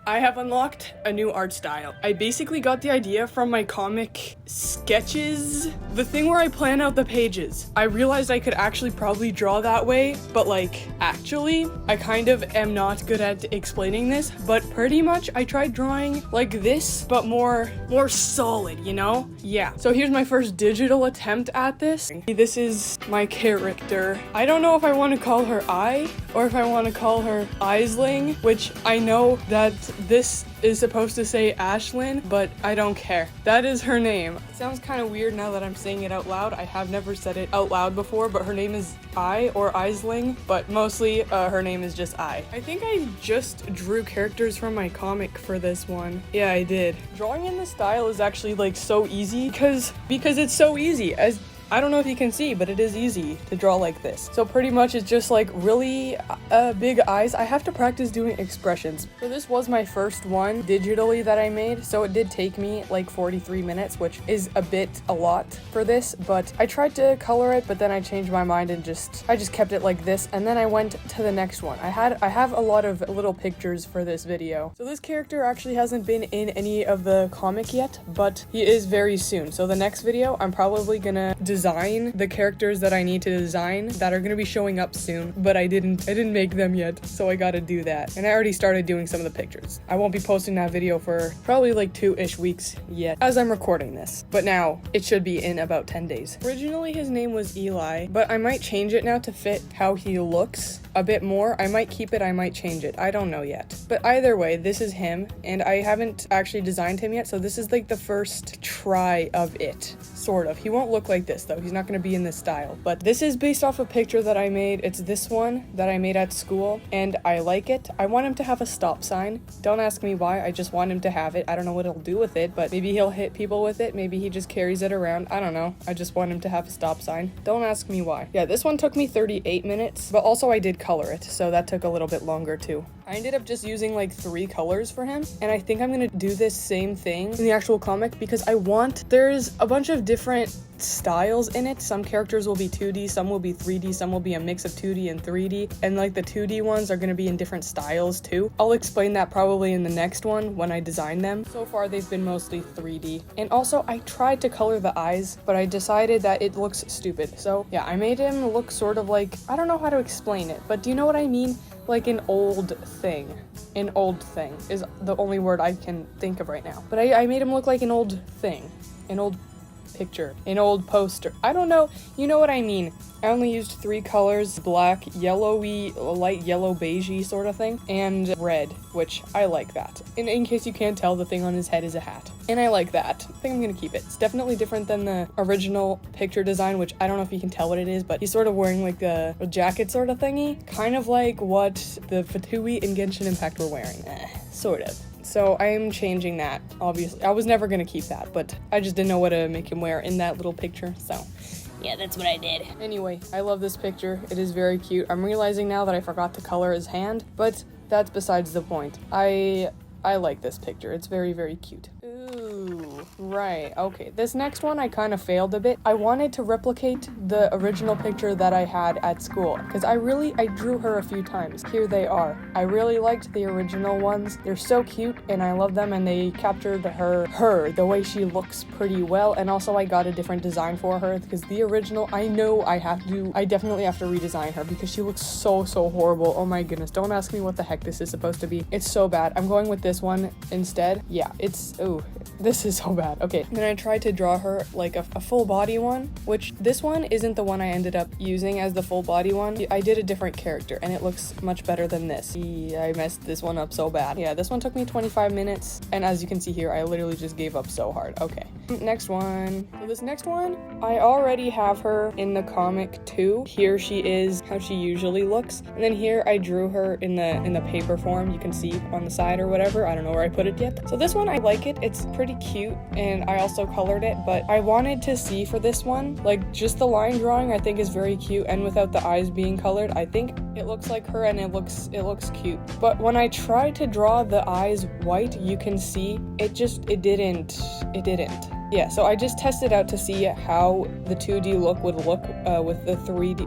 I have unlocked a new art style. I basically got the idea from my comic sketches, the thing where I plan out the pages. I realized I could actually probably draw that way, but like, actually, I kind of am not good at explaining this, but pretty much I tried drawing like this, but more solid, you know? Yeah. So here's my first digital attempt at this. This is my character. I don't know if I want to call her I, or if I want to call her Aisling, which I know that this is supposed to say Ashlyn, but I don't care. That is her name. It sounds kind of weird now that I'm saying it out loud. I have never said it out loud before, but her name is I or Aisling, but mostly her name is just I think I just drew characters from my comic for this one. Yeah, I did. Drawing in this style is actually like so easy because it's so easy. As I don't know if you can see, but it is easy to draw like this. So pretty much it's just like really big eyes. I have to practice doing expressions. So this was my first one digitally that I made. So it did take me like 43 minutes, which is a lot for this, but I tried to color it, but then I changed my mind and I just kept it like this. And then I went to the next one. I have a lot of little pictures for this video. So this character actually hasn't been in any of the comic yet, but he is very soon. So the next video, I'm probably gonna design the characters that I need to design that are going to be showing up soon, but I didn't make them yet, so I gotta do that. And I already started doing some of the pictures. I won't be posting that video for probably like 2-ish weeks yet as I'm recording this, but now it should be in about 10 days. Originally his name was Eli, but I might change it now to fit how he looks a bit more. I might keep it, I might change it, I don't know yet. But either way, this is him, and I haven't actually designed him yet, so this is like the first try of it, sort of. He won't look like this though, he's not going to be in this style, but this is based off a picture that I made. It's this one that I made at school, and I like it. I want him to have a stop sign. Don't ask me why, I just want him to have it. I don't know what he'll do with it, but maybe he'll hit people with it, maybe he just carries it around, I don't know. I just want him to have a stop sign. Don't ask me why. Yeah, this one took me 38 minutes, but also I did color it, so that took a little bit longer too. I ended up just using like 3 colors for him, and I think I'm gonna do this same thing in the actual comic because there's a bunch of different styles in it. Some characters will be 2D, some will be 3D, some will be a mix of 2D and 3D, and like the 2D ones are going to be in different styles too. I'll explain that probably in the next one when I design them. So far they've been mostly 3D. And also I tried to color the eyes, but I decided that it looks stupid. So yeah, I made him look sort of like, I don't know how to explain it, but do you know what I mean? Like an old thing. An old thing is the only word I can think of right now. But I made him look like an old thing. An old picture, an old poster. I don't know, you know what I mean. I only used 3 colors, black, yellowy, light yellow beigey sort of thing, and red, which I like that. In case you can't tell, the thing on his head is a hat. And I like that. I think I'm gonna keep it. It's definitely different than the original picture design, which I don't know if you can tell what it is, but he's sort of wearing like a jacket sort of thingy. Kind of like what the Fatui and Genshin Impact were wearing. Sort of. So I am changing that, obviously. I was never gonna keep that, but I just didn't know what to make him wear in that little picture, so yeah, that's what I did. Anyway, I love this picture. It is very cute. I'm realizing now that I forgot to color his hand, but that's besides the point. I like this picture. It's very, very cute. Ooh, right, okay. This next one I kind of failed a bit. I wanted to replicate the original picture that I had at school, because I drew her a few times. Here they are. I really liked the original ones. They're so cute, and I love them, and they captured her, the way she looks pretty well, and also I got a different design for her, because the original, I know I definitely have to redesign her, because she looks so horrible. Oh my goodness, don't ask me what the heck this is supposed to be. It's so bad. I'm going with this one instead. Yeah, this is so bad. Okay, then I tried to draw her like a full body one, which this one isn't the one I ended up using as the full body one. I did a different character, and it looks much better than this. I messed this one up so bad. Yeah, this one took me 25 minutes, and as you can see here, I literally just gave up so hard. Okay, next one. So this next one, I already have her in the comic too. Here she is, how she usually looks, and then here I drew her in the paper form. You can see on the side or whatever. I don't know where I put it yet. So this one, I like it. It's pretty cute, and I also colored it, but I wanted to see for this one, like just the line drawing I think is very cute, and without the eyes being colored, I think It looks like her and it looks cute. But when I tried to draw the eyes white, you can see it didn't. Yeah, so I just tested out to see how the 2D look would look with the 3D,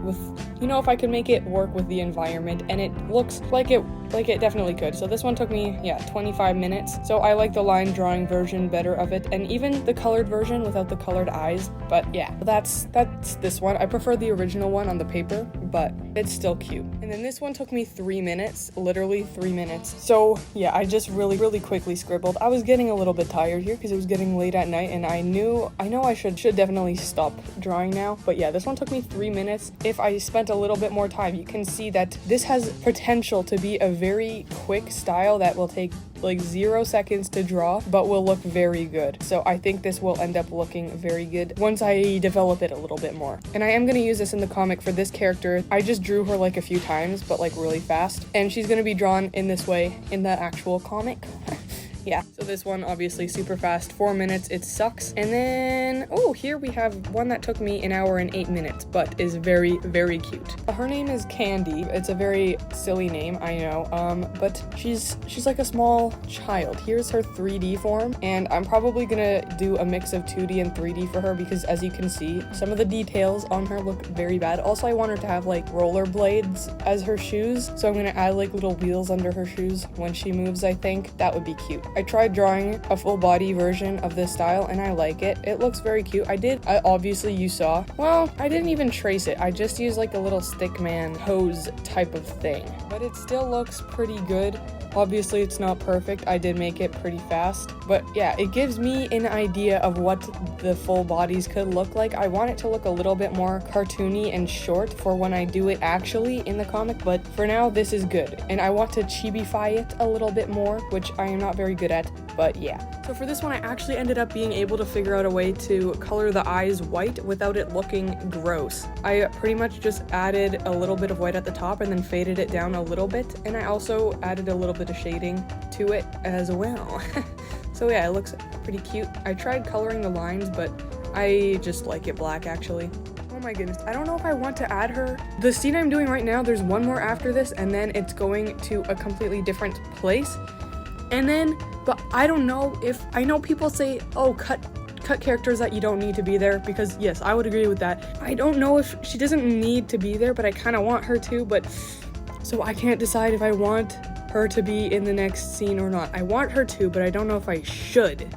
if I could make it work with the environment, and it looks like it definitely could. So this one took me, 25 minutes. So I like the line drawing version better of it, and even the colored version without the colored eyes. But yeah, that's this one. I prefer the original one on the paper, but it's still cute. And then this one took me 3 minutes, literally 3 minutes. So yeah, I just really quickly scribbled. I was getting a little bit tired here because it was getting late at night, and I know I should definitely stop drawing now. But yeah, this one took me 3 minutes. If I spent a little bit more time, you can see that this has potential to be a very quick style that will take like 0 seconds to draw, but will look very good. So I think this will end up looking very good once I develop it a little bit more. And I am going to use this in the comic for this character. I just drew her like a few times, but like really fast. And she's going to be drawn in this way in the actual comic. Yeah, so this one obviously super fast, 4 minutes, it sucks. And then, oh, here we have one that took me 1 hour and 8 minutes, but is very cute. Her name is Candy. It's a very silly name, I know, but she's like a small child. Here's her 3D form, and I'm probably gonna do a mix of 2D and 3D for her because, as you can see, some of the details on her look very bad. Also, I want her to have like rollerblades as her shoes, so I'm gonna add like little wheels under her shoes when she moves. I think that would be cute. I tried drawing a full body version of this style and I like it. It looks very cute. Obviously you saw. Well, I didn't even trace it. I just used like a little stickman hose type of thing. But it still looks pretty good. Obviously it's not perfect. I did make it pretty fast. But yeah, it gives me an idea of what the full bodies could look like. I want it to look a little bit more cartoony and short for when I do it actually in the comic. But for now, this is good. And I want to chibi-fy it a little bit more, which I am not very good at. But yeah. So for this one, I actually ended up being able to figure out a way to color the eyes white without it looking gross. I pretty much just added a little bit of white at the top and then faded it down a little bit. And I also added a little bit of shading to it as well. So yeah, it looks pretty cute. I tried coloring the lines, but I just like it black actually. Oh my goodness, I don't know if I want to add her. The scene I'm doing right now, there's one more after this, and then it's going to a completely different place. And then, but I don't know if, I know people say, oh, cut characters that you don't need to be there, because yes, I would agree with that. I don't know if she doesn't need to be there, but I kind of want her to, but so I can't decide if I want her to be in the next scene or not. I want her to, but I don't know if I should.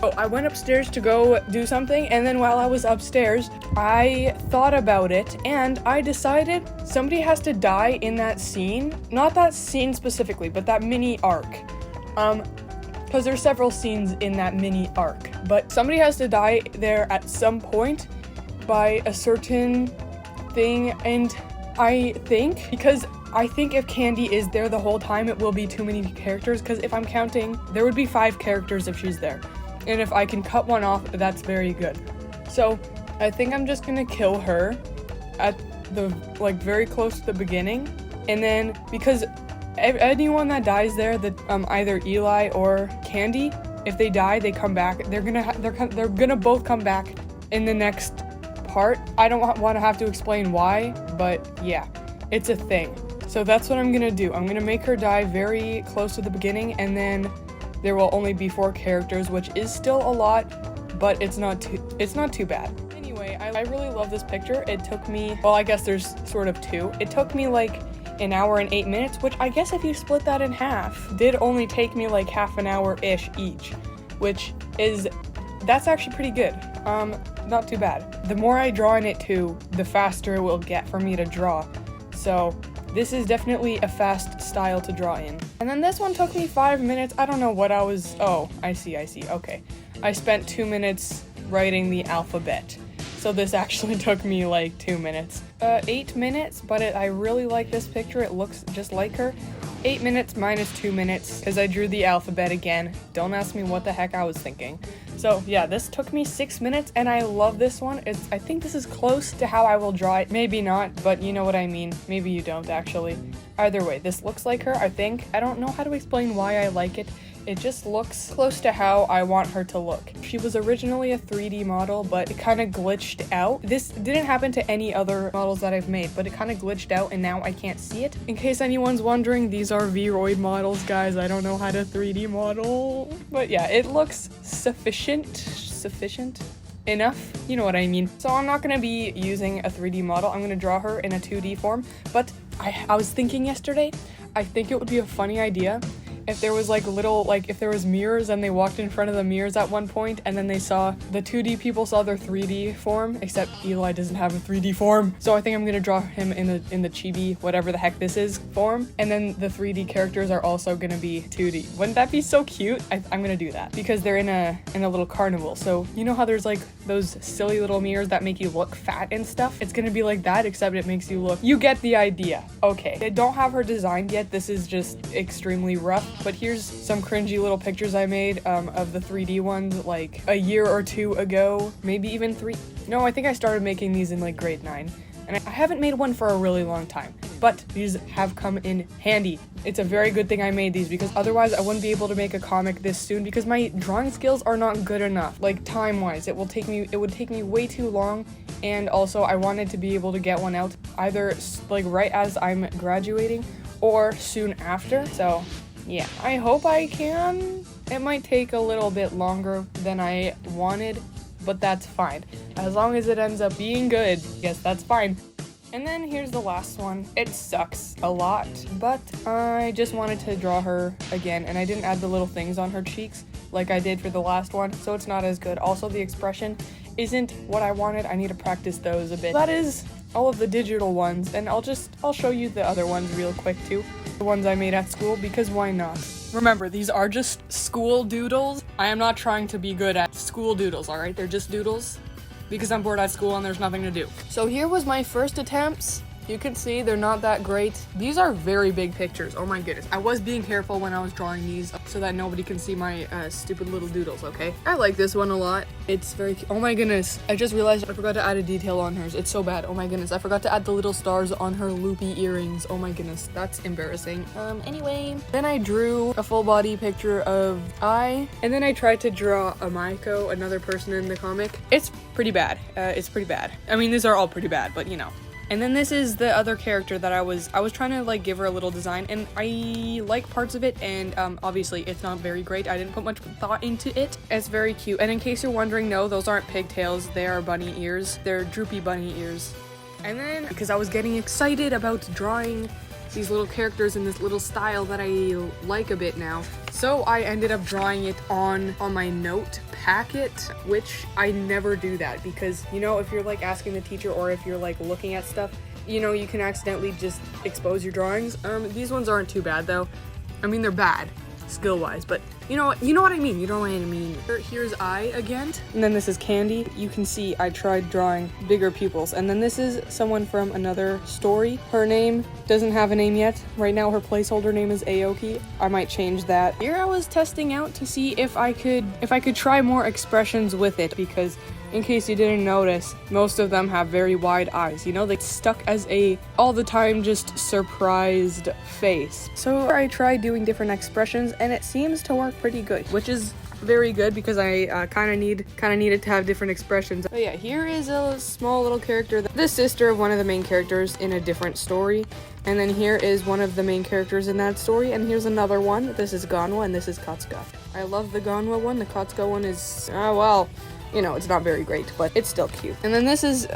Oh, I went upstairs to go do something, and then while I was upstairs, I thought about it, and I decided somebody has to die in that scene. Not that scene specifically, but that mini arc. Because there's several scenes in that mini arc, but somebody has to die there at some point by a certain thing, and I think if Candy is there the whole time, it will be too many characters, because if I'm counting, there would be 5 characters if she's there. And if I can cut one off, that's very good. So I think I'm just gonna kill her at the, like, very close to the beginning. And then, because anyone that dies there, that either Eli or Candy, if they die, they come back. They're gonna both come back in the next part. I don't want to have to explain why, but yeah, it's a thing. So that's what I'm gonna do. I'm gonna make her die very close to the beginning, and then there will only be 4 characters, which is still a lot, but it's not too bad. Anyway, I really love this picture. It took me, well, I guess there's sort of 2. It took me like 1 hour and 8 minutes, which I guess if you split that in half, did only take me like half an hour-ish each, which is, that's actually pretty good. Not too bad. The more I draw in it too, the faster it will get for me to draw. So this is definitely a fast style to draw in. And then this one took me 5 minutes. I don't know what I was, oh, I see, okay. I spent 2 minutes writing the alphabet. So this actually took me like 2 minutes. 8 minutes, but I really like this picture. It looks just like her. 8 minutes minus 2 minutes, because I drew the alphabet again. Don't ask me what the heck I was thinking. So yeah, this took me 6 minutes, and I love this one. I think this is close to how I will draw it. Maybe not, but you know what I mean. Maybe you don't, actually. Either way, this looks like her, I think. I don't know how to explain why I like it. it just looks close to how I want her to look. She was originally a 3D model, but it kind of glitched out. This didn't happen to any other models that I've made, but it kind of glitched out and now I can't see it. In case anyone's wondering, these are Vroid models, guys. I don't know how to 3D model, but yeah, it looks sufficient enough, you know what I mean. So I'm not gonna be using a 3D model. I'm gonna draw her in a 2D form, but I was thinking yesterday, I think it would be a funny idea if there was like little, like if there was mirrors and they walked in front of the mirrors at one point and then they saw, the 2D people saw their 3D form, except Eli doesn't have a 3D form. So I think I'm gonna draw him in the chibi, whatever the heck this is, form. And then the 3D characters are also gonna be 2D. Wouldn't that be so cute? I'm gonna do that because they're in a little carnival. So you know how there's like those silly little mirrors that make you look fat and stuff? It's gonna be like that, except it makes you look, you get the idea. Okay, I don't have her designed yet. This is just extremely rough. But here's some cringy little pictures I made of the 3D ones like a year or two ago, maybe even 3. No, I think I started making these in like grade 9. And I haven't made one for a really long time, but these have come in handy. It's a very good thing I made these because otherwise I wouldn't be able to make a comic this soon because my drawing skills are not good enough. Like time-wise, it would take me way too long, and also I wanted to be able to get one out either like right as I'm graduating or soon after. So yeah, I hope I can. It might take a little bit longer than I wanted, but that's fine. As long as it ends up being good, yes, that's fine. And then here's the last one. It sucks a lot, but I just wanted to draw her again, and I didn't add the little things on her cheeks like I did for the last one, so it's not as good. Also, the expression isn't what I wanted. I need to practice those a bit. That is all of the digital ones, and I'll show you the other ones real quick too. The ones I made at school, because why not? Remember, these are just school doodles. I am not trying to be good at school doodles, alright? They're just doodles because I'm bored at school and there's nothing to do. So here was my first attempts. You can see they're not that great. These are very big pictures. Oh my goodness. I was being careful when I was drawing these so that nobody can see my stupid little doodles, okay? I like this one a lot. It's very cute. Oh my goodness. I just realized I forgot to add a detail on hers. It's so bad. Oh my goodness. I forgot to add the little stars on her loopy earrings. Oh my goodness. That's embarrassing. Anyway. Then I drew a full body picture of I, and then I tried to draw a Maiko, another person in the comic. It's pretty bad. It's pretty bad. I mean, these are all pretty bad, but you know. And then this is the other character that I was trying to like give her a little design, and I like parts of it, and obviously it's not very great. I didn't put much thought into it. It's very cute. And in case you're wondering, no, those aren't pigtails. They are bunny ears. They're droopy bunny ears. And then, because I was getting excited about drawing these little characters in this little style that I like a bit now, so I ended up drawing it on my note packet, which I never do that because, you know, if you're like asking the teacher or if you're like looking at stuff, you know, you can accidentally just expose your drawings. These ones aren't too bad though. I mean, they're bad skill-wise, but you know what I mean. You know what I mean. Here's I again, and then this is Candy. You can see I tried drawing bigger pupils, and then this is someone from another story. Her name doesn't have a name yet. Right now her placeholder name is Aoki. I might change that. Here I was testing out to see if I could try more expressions with it, because in case you didn't notice, most of them have very wide eyes. You know, they stuck as a all the time just surprised face. So I tried doing different expressions, and it seems to work pretty good, which is very good because I kind of needed to have different expressions. But yeah, here is a small little character, the sister of one of the main characters in a different story. And then here is one of the main characters in that story, and here's another one. This is Ganwa, and this is Katsuka. I love the Ganwa one. The Katsuka one is, well, you know, it's not very great, but it's still cute. And then this is,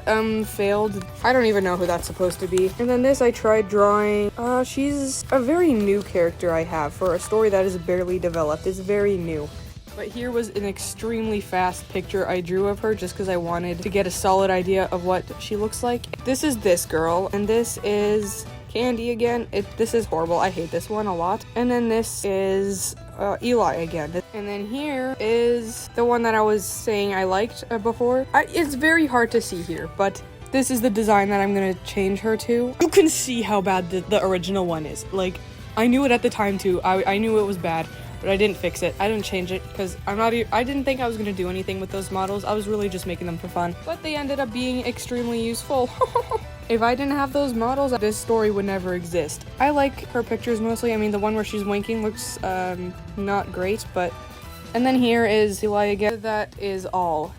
failed. I don't even know who that's supposed to be. And then this I tried drawing. She's a very new character I have for a story that is barely developed. It's very new. But here was an extremely fast picture I drew of her just because I wanted to get a solid idea of what she looks like. This is this girl, and this is Candy again. This is horrible. I hate this one a lot. And then this is Eli again. And then here is the one that I was saying I liked before. It's very hard to see here, but this is the design that I'm gonna change her to. You can see how bad the original one is. Like, I knew it at the time too. I knew it was bad, but I didn't fix it. I didn't change it because I didn't think I was gonna do anything with those models. I was really just making them for fun, but they ended up being extremely useful. If I didn't have those models, this story would never exist. I like her pictures mostly. I mean, the one where she's winking looks not great, but... And then here is SYLE again. That is all.